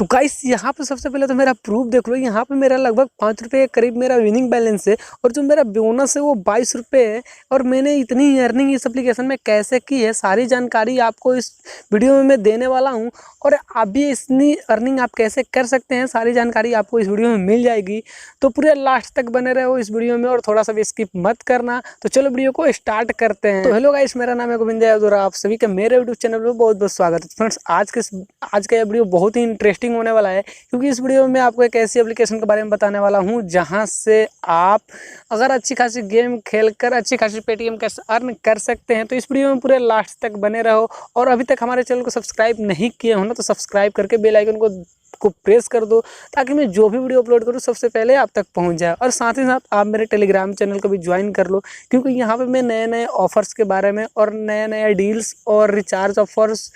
तो गाइस यहाँ पे सबसे पहले तो मेरा प्रूफ देख लो। यहाँ पे मेरा लगभग 5 रुपये के करीब मेरा विनिंग बैलेंस है और जो मेरा बोनस है वो 22 रुपये है। और मैंने इतनी अर्निंग इस एप्लीकेशन में कैसे की है सारी जानकारी आपको इस वीडियो में मैं देने वाला हूँ। और आप भी इतनी अर्निंग आप कैसे कर सकते हैं सारी जानकारी आपको इस वीडियो में मिल जाएगी। तो पूरे लास्ट तक बने रहो इस वीडियो में और थोड़ा सा भी स्किप मत करना। तो चलो वीडियो को स्टार्ट करते हैं। तो हेलो गाइस, मेरा नाम है गोविंद यादव और आप सभी का मेरे यूट्यूब चैनल पर बहुत बहुत स्वागत है। फ्रेंड्स आज का यह वीडियो बहुत ही इंटरेस्टिंग होने वाला है, क्योंकि इस वीडियो में आपको एक ऐसी एप्लीकेशन के बारे में बताने वाला हूं जहां से आप अगर अच्छी खासी गेम खेलकर अच्छी खासी पेटीएम कैसे अर्न कर सकते हैं। तो इस वीडियो में पूरे लास्ट तक बने रहो और अभी तक हमारे चैनल को सब्सक्राइब नहीं किए हो ना तो सब्सक्राइब करके बेल आइकन को प्रेस कर दो, ताकि मैं जो भी वीडियो अपलोड करूँ सबसे पहले आप तक पहुंच जाए। और साथ ही साथ आप मेरे टेलीग्राम चैनल को भी ज्वाइन कर लो, क्योंकि यहाँ पे मैं नए नए ऑफर्स के बारे में और नए नए डील्स और रिचार्ज ऑफर्स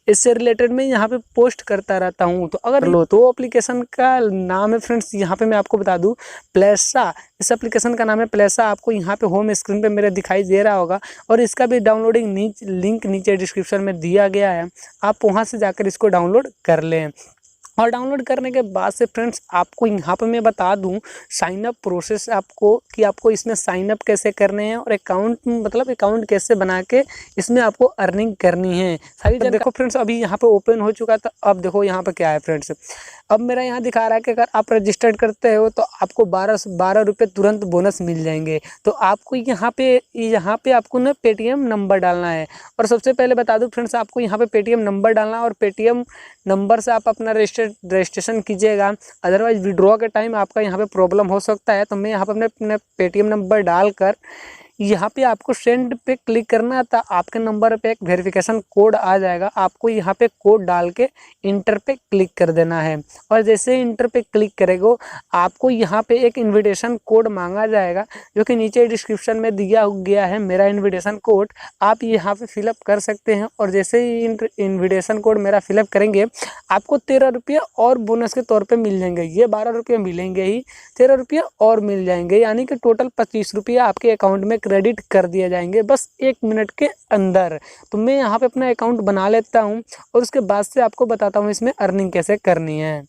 इससे रिलेटेड मैं यहाँ पे पोस्ट करता रहता हूँ। तो अगर लो तो एप्लीकेशन का नाम है फ्रेंड्स, यहाँ पे मैं आपको बता दूँ प्लेसा। इस एप्लीकेशन का नाम है प्लेसा। आपको यहाँ पे होम स्क्रीन पे मेरे दिखाई दे रहा होगा और इसका भी डाउनलोडिंग लिंक नीचे डिस्क्रिप्शन में दिया गया है। आप वहाँ से जाकर इसको डाउनलोड कर लें। और डाउनलोड करने के बाद से फ्रेंड्स आपको यहाँ पर मैं बता दूँ साइन अप प्रोसेस आपको कि आपको इसमें साइन अप कैसे करने हैं और अकाउंट कैसे बना के इसमें आपको अर्निंग करनी है सारी। देखो फ्रेंड्स, अभी यहाँ पे ओपन हो चुका था। अब देखो यहाँ पे क्या है फ्रेंड्स, अब मेरा यहाँ दिखा रहा है कि अगर आप रजिस्टर्ड करते हो तो आपको 12 रुपये तुरंत बोनस मिल जाएंगे। तो आपको यहाँ पे आपको ना पेटीएम नंबर डालना है। और सबसे पहले बता दूँ फ्रेंड्स, आपको यहाँ पे पेटीएम नंबर डालना है और पेटीएम नंबर से आप अपना रजिस्ट्रेशन कीजिएगा। अदरवाइज विड्रॉ के टाइम आपका यहाँ पे प्रॉब्लम हो सकता है। तो मैं यहाँ पे अपने पेटीएम नंबर डालकर यहाँ पे आपको सेंड पे क्लिक करना था। आपके नंबर पे एक वेरिफिकेशन कोड आ जाएगा, आपको यहाँ पे कोड डाल के इंटर पे क्लिक कर देना है। और जैसे इंटर पे क्लिक करेगो आपको यहाँ पे एक इनविटेशन कोड मांगा जाएगा, जो कि नीचे डिस्क्रिप्शन में दिया गया है मेरा इनविटेशन कोड। आप यहाँ पे फिलअप कर सकते हैं और जैसे ही इनविटेशन कोड मेरा फिलअप करेंगे आपको 13 रुपये और बोनस के तौर पर मिल जाएंगे। ये 12 रुपये मिलेंगे ही, 13 रुपये और मिल जाएंगे, यानी कि टोटल 25 रुपये आपके अकाउंट में क्रेडिट कर दिए जाएंगे बस 1 मिनट के अंदर। तो मैं यहाँ पे अपना अकाउंट बना लेता हूँ और उसके बाद से आपको बताता हूँ इसमें अर्निंग कैसे करनी है।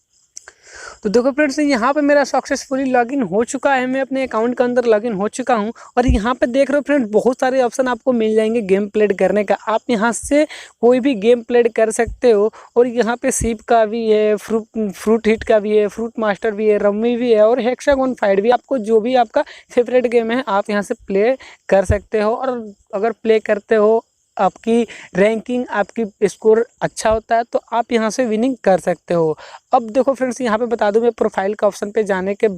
तो देखो फ्रेंड्स, यहाँ पे मेरा सक्सेसफुली लॉगिन हो चुका है। मैं अपने अकाउंट के अंदर लॉगिन हो चुका हूँ और यहाँ पे देख रहे हो फ्रेंड्स, बहुत सारे ऑप्शन आपको मिल जाएंगे गेम प्ले करने का। आप यहाँ से कोई भी गेम प्ले कर सकते हो। और यहाँ पे सीप का भी है, फ्रूट हिट का भी है, फ्रूट मास्टर भी है, रम्मी भी है और हेक्सागोन फाइट भी। आपको जो भी आपका फेवरेट गेम है आप यहाँ से प्ले कर सकते हो। और अगर प्ले करते हो आपकी रैंकिंग, आपकी स्कोर अच्छा होता है तो आप यहाँ से विनिंग कर सकते हो। अब देखो फ्रेंड्स, यहाँ पे बता दूँ मैं प्रोफाइल का ऑप्शन पे जाने के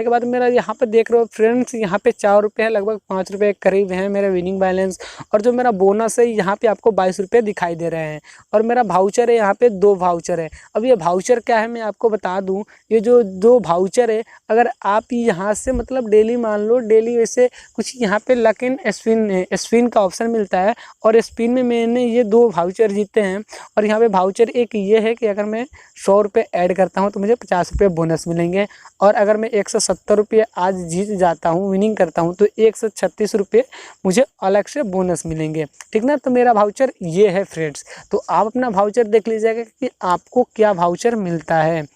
बाद मेरा यहाँ पे देख रहे हो फ्रेंड्स, यहाँ पे 4 रुपये है, लगभग 5 रुपये करीब है मेरा विनिंग बैलेंस। और जो मेरा बोनस है यहाँ पे आपको 22 रुपये दिखाई दे रहे हैं। और मेरा भाउचर है, यहाँ पे 2 भाउचर है। अब ये भाउचर क्या है मैं आपको बता दूँ। ये जो 2 भाउचर है, अगर आप यहाँ से डेली मान लो, डेली वैसे कुछ यहाँ पे लक इन स्पिन का ऑप्शन मिलता है और स्पिन में मैंने ये 2 भाउचर जीते हैं। और यहाँ पे भाउचर एक ये है कि अगर मैं 100 रुपये ऐड करता हूँ तो मुझे 50 रुपये बोनस मिलेंगे। और अगर मैं 170 रुपये आज जीत जाता हूँ, विनिंग करता हूँ, तो 136 रुपये मुझे अलग से बोनस मिलेंगे। ठीक ना। तो मेरा भाउचर ये है फ्रेंड्स। तो आप अपना भाउचर देख लीजिएगा कि आपको क्या भाउचर मिलता है।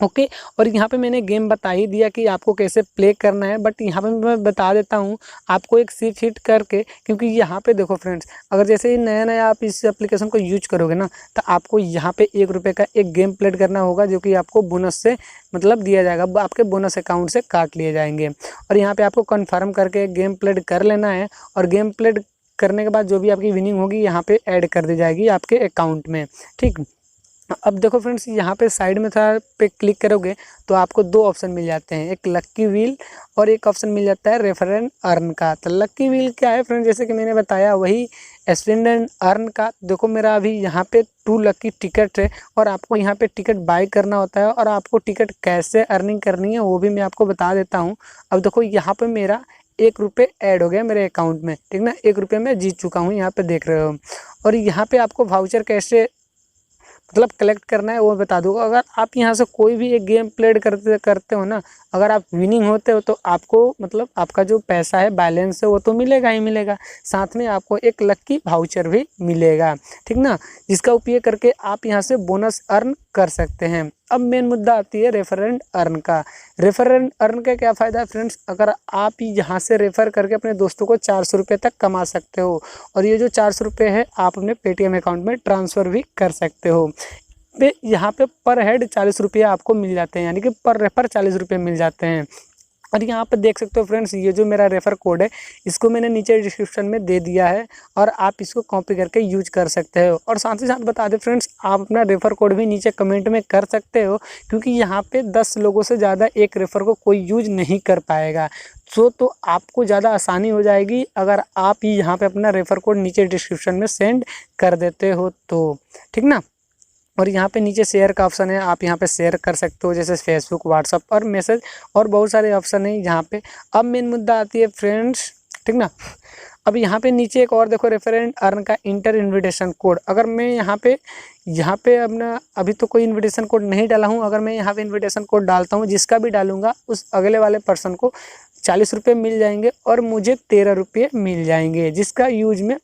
ओके। और यहाँ पे मैंने गेम बता ही दिया कि आपको कैसे प्ले करना है, बट यहाँ पे मैं बता देता हूँ आपको एक सीप हिट करके। क्योंकि यहाँ पे देखो फ्रेंड्स, अगर जैसे ही नया आप इस एप्लीकेशन को यूज करोगे ना, तो आपको यहाँ पे 1 रुपये का एक गेम प्ले करना होगा, जो कि आपको बोनस से दिया जाएगा, आपके बोनस अकाउंट से काट लिए जाएंगे। और यहाँ पर आपको कन्फर्म करके गेम प्ले कर लेना है। और गेम प्ले करने के बाद जो भी आपकी विनिंग होगी यहाँ पर ऐड कर दी जाएगी आपके अकाउंट में। ठीक। अब देखो फ्रेंड्स, यहाँ पे साइड में था पे क्लिक करोगे तो आपको 2 ऑप्शन मिल जाते हैं, एक लक्की व्हील और एक ऑप्शन मिल जाता है रेफर एंड अर्न का। तो लक्की व्हील क्या है फ्रेंड्स, जैसे कि मैंने बताया वही स्पिन एंड अर्न का। देखो मेरा अभी यहाँ पे 2 लक्की टिकट है और आपको यहाँ पे टिकट बाय करना होता है। और आपको टिकट कैसे अर्निंग करनी है वो भी मैं आपको बता देता हूँ। अब देखो यहाँ पे मेरा 1 रुपये ऐड हो गया मेरे अकाउंट में। ठीक ना, 1 रुपये में जीत चुका हूँ, यहाँ पे देख रहे हो। और यहाँ पे आपको वाउचर कैसे मतलब कलेक्ट करना है वो बता दूंगा। अगर आप यहाँ से कोई भी एक गेम प्ले करते हो ना, अगर आप विनिंग होते हो तो आपको मतलब आपका जो पैसा है बैलेंस है वो तो मिलेगा ही मिलेगा, साथ में आपको एक लक्की वाउचर भी मिलेगा, ठीक ना, जिसका उपयोग करके आप यहाँ से बोनस अर्न कर सकते हैं। अब मेन मुद्दा आती है रेफर एंड अर्न का। रेफर एंड अर्न का क्या फ़ायदा है फ्रेंड्स, अगर आप यहाँ से रेफ़र करके अपने दोस्तों को 400 रुपये तक कमा सकते हो, और ये जो 400 रुपये है आप अपने पेटीएम अकाउंट में ट्रांसफ़र भी कर सकते हो। यहाँ पे पर हेड 40 रुपये आपको मिल जाते हैं, यानी कि पर रेफर 40 रुपये मिल जाते हैं। और यहाँ पर देख सकते हो फ्रेंड्स, ये जो मेरा रेफ़र कोड है इसको मैंने नीचे डिस्क्रिप्शन में दे दिया है, और आप इसको कॉपी करके यूज कर सकते हो। और साथ ही साथ बता दें फ्रेंड्स, आप अपना रेफ़र कोड भी नीचे कमेंट में कर सकते हो, क्योंकि यहाँ पे 10 लोगों से ज़्यादा एक रेफ़र को कोई यूज नहीं कर पाएगा। तो आपको ज़्यादा आसानी हो जाएगी अगर आप ही यहाँ पर अपना रेफ़र कोड नीचे डिस्क्रिप्शन में सेंड कर देते हो तो, ठीक ना। और यहाँ पे नीचे शेयर का ऑप्शन है, आप यहाँ पे शेयर कर सकते हो, जैसे फेसबुक, व्हाट्सअप और मैसेज, और बहुत सारे ऑप्शन है यहाँ पे। अब मेन मुद्दा आती है फ्रेंड्स, ठीक ना। अब यहाँ पे नीचे एक और देखो, रेफर एंड अर्न का इंटर इन्विटेशन कोड। अगर मैं यहाँ पे अपना अभी तो कोई इन्विटेशन कोड नहीं डाला हूँ, अगर मैं यहाँ पे इन्विटेशन कोड डालता हूँ, जिसका भी डालूंगा उस अगले वाले पर्सन को 40 रुपये मिल जाएंगे और मुझे 13 रुपये मिल जाएंगे, जिसका यूज मैं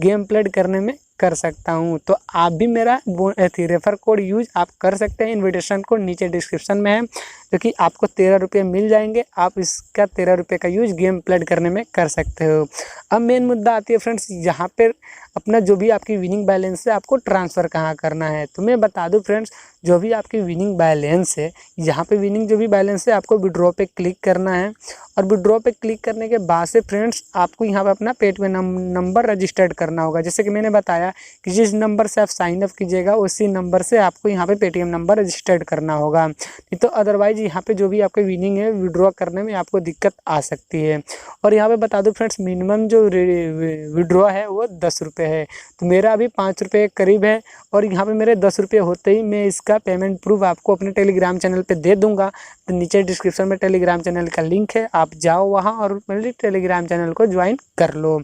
गेम प्ले करने में कर सकता हूँ। तो आप भी मेरा रेफर कोड यूज आप कर सकते हैं, इन्विटेशन कोड नीचे डिस्क्रिप्शन में है, क्योंकि आपको 13 रुपये मिल जाएंगे, आप इसका 13 रुपये का यूज गेम प्ले करने में कर सकते हो। अब मेन मुद्दा आती है फ्रेंड्स, यहाँ पर अपना जो भी आपकी विनिंग बैलेंस है आपको ट्रांसफ़र कहाँ करना है। तो मैं बता दूँ फ्रेंड्स, जो भी आपकी विनिंग बैलेंस है, यहाँ पे विनिंग जो भी बैलेंस है आपको विड्रॉ पे क्लिक करना है, और विड्रॉ पे क्लिक करने के बाद से फ्रेंड्स आपको यहाँ पे अपना पेटीएम नंबर रजिस्टर्ड करना होगा। जैसे कि मैंने बताया कि जिस नंबर से आप साइन अप कीजिएगा उसी नंबर से आपको यहाँ पे पेटीएम नंबर रजिस्टर्ड करना होगा, नहीं तो अदरवाइज यहाँ पे जो भी आपके विनिंग है विड्रॉ करने में आपको दिक्कत आ सकती है। और यहाँ पे बता दूँ फ्रेंड्स, मिनिमम जो विड्रॉ है वो 10 रुपये है, तो मेरा अभी 5 रुपये करीब है, और यहाँ पे मेरे 10 रुपये होते ही मैं इसका पेमेंट प्रूफ आपको अपने टेलीग्राम चैनल पे दे दूंगा। तो नीचे डिस्क्रिप्शन में टेलीग्राम चैनल का लिंक है, आप जाओ वहाँ और मेरे टेलीग्राम चैनल को ज्वाइन कर लो।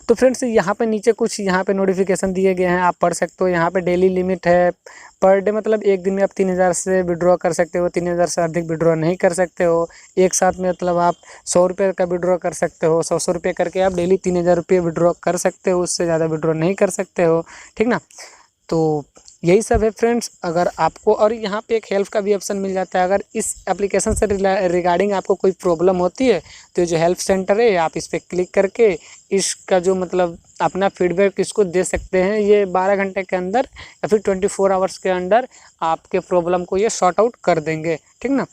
तो फ्रेंड्स यहाँ पे नीचे कुछ यहाँ पे नोटिफिकेशन दिए गए हैं, आप पढ़ सकते हो। यहाँ पे डेली लिमिट है, पर डे मतलब एक दिन में आप 3000 से विड्रॉ कर सकते हो, 3000 से अधिक विड्रॉ नहीं कर सकते हो। एक साथ में मतलब आप 100 रुपये का विड्रॉ कर सकते हो, 100 रुपये करके आप डेली 3000 रुपये विड्रॉ कर सकते हो, उससे ज़्यादा विड्रॉ नहीं कर सकते हो, ठीक ना। तो यही सब है फ्रेंड्स। अगर आपको, और यहाँ पे एक हेल्प का भी ऑप्शन मिल जाता है, अगर इस एप्लीकेशन से रिगार्डिंग आपको कोई प्रॉब्लम होती है तो जो हेल्प सेंटर है आप इस पर क्लिक करके इसका जो मतलब अपना फीडबैक इसको दे सकते हैं। ये 12 घंटे के अंदर या फिर 24 आवर्स के अंदर आपके प्रॉब्लम को ये सॉर्ट आउट कर देंगे, ठीक ना।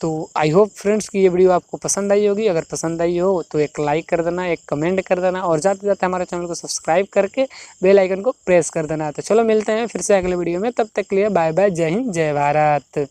तो आई होप फ्रेंड्स कि ये वीडियो आपको पसंद आई होगी। अगर पसंद आई हो तो एक लाइक कर देना, एक कमेंट कर देना, और जाते जाते हमारे चैनल को सब्सक्राइब करके बेल आइकन को प्रेस कर देना। तो चलो मिलते हैं फिर से अगले वीडियो में, तब तक के लिए बाय बाय, जय हिंद, जय भारत।